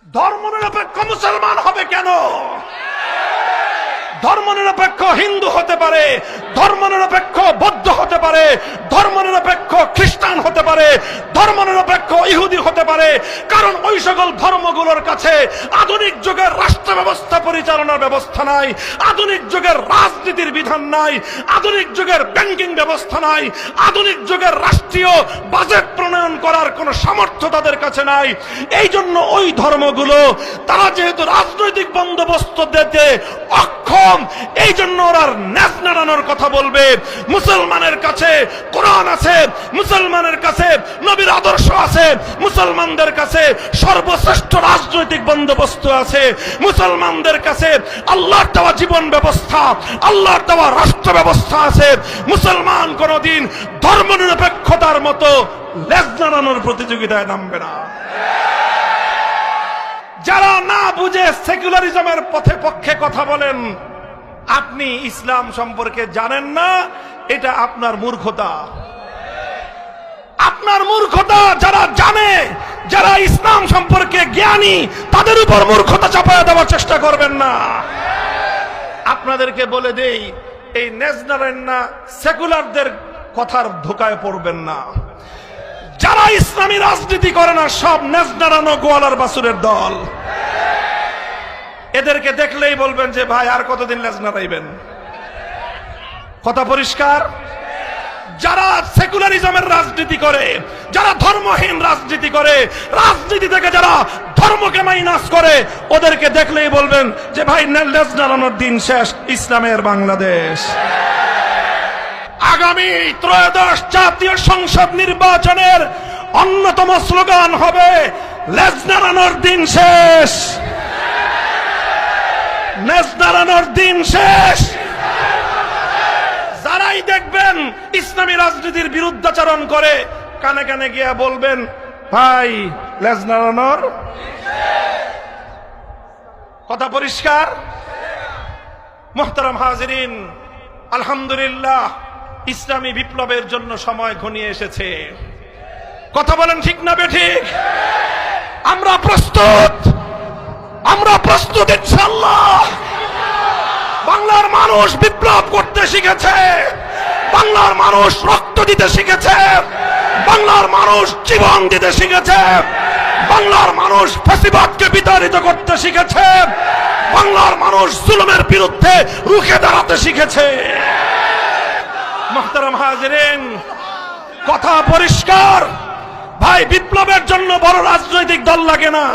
ধর্মনিরপেক্ষ মুসলমান হবে কেন? ধর্মনিরপেক্ষ হিন্দু হতে পারে, ধর্মনিরপেক্ষ বৌদ্ধ হতে পারে, ধর্মনিরপেক্ষ খ্রিস্টান হতে পারে, ধর্মনিরপেক্ষ ইহুদি হতে পারে, কারণ ওই সকল ধর্মগুলোর কাছে আধুনিক যুগের রাষ্ট্র ব্যবস্থা পরিচালনার ব্যবস্থা নাই, আধুনিক যুগের রাজনীতির বিধান নাই, আধুনিক যুগের ব্যাংকিং ব্যবস্থা নাই, আধুনিক যুগের রাষ্ট্রীয় বাজেট প্রণয়ন করার কোন সামর্থ্য তাদের কাছে নাই। এই জন্য ওই ধর্মগুলো তারা যেহেতু রাজনৈতিক বন্দোবস্ত দিতে অক্ষম, এই জন্য ওরা ন্যাস নাড়ানোর কথা বলবে। মুসলমানের কাছে কোরআন আছে, মুসলমানের কাছে নবীর আদর্শ আছে, মুসলমানদের কাছে সর্বশ্রেষ্ঠ রাজনৈতিক বন্দোবস্ত আছে, মুসলমানদের কাছে আল্লাহর দেওয়া জীবন ব্যবস্থা, আল্লাহর দেওয়া রাষ্ট্র ব্যবস্থা আছে। মুসলমান কোনদিন ধর্মনিরপেক্ষতার মতো লেজ নাড়ানোর প্রতিযোগিতায় নামবে না। যারা না বুঝে সেকুলারিজমের পক্ষে কথা বলেন, আপনি ইসলাম সম্পর্কে জানেন না, এটা আপনার মূর্খতা। আপনার মূর্খতা। যারা জানে, যারা ইসলাম সম্পর্কে জ্ঞানী, তাদের উপর মূর্খতা চাপায়া দেওয়ার চেষ্টা করবেন না। আপনাদেরকে বলে দেই, এই নেজনারেন্না সেকুলারদের কথার ধোকায় পড়বেন না। যারা ইসলামী রাজনীতি করে না, সব নেজনারানো গোয়ালার বাসুরের দল। এদেরকে দেখলেই বলবেন যে ভাই আর কতদিন লেজ নাড়াইবেন। কথা পরিষ্কার। যারা সেকুলারিজমের রাজনীতি করে, যারা ধর্মহীন রাজনীতি করে, রাজনীতি থেকে যারা ধর্মকে মাইনাস করে, ওদেরকে দেখলেই বলবেন যে ভাই লেজ নাড়ানোর দিন শেষ, ইসলামের বাংলাদেশ। আগামী ত্রয়োদশ জাতীয় সংসদ নির্বাচনের অন্যতম স্লোগান হবে লেজ নাড়ানোর দিন শেষ, লেজ নাড়ানোর দিন শেষ। যারাই দেখবেন ইসলামী রাজনীতির বিরুদ্ধাচরণ করে, কানে কানে গিয়া বলবেন ভাই লেজ নাড়ানোর। কথা পরিষ্কার। মুহতারাম হাজিরিন, আলহামদুলিল্লাহ ইসলামী বিপ্লবের জন্য সময় ঘনিয়ে এসেছে। কথা বলেন ঠিক না বেঠিক? আমরা প্রস্তুত, আমরা প্রস্তুত ইনশাআল্লাহ। বাংলার মানুষ বিপ্লব করতে শিখেছে, বাংলার মানুষ রক্ত দিতে শিখেছে, বাংলার মানুষ জীবন দিতে শিখেছে, বাংলার মানুষ ফ্যাসিবাদকে বিতাড়িত করতে শিখেছে, বাংলার মানুষ জুলুমের বিরুদ্ধে রুখে দাঁড়াতে শিখেছে। মুহতারাম হাজিরিন, কথা পরিষ্কার। ভাই বিপ্লবের জন্য বড় রাজনৈতিক দল লাগে না।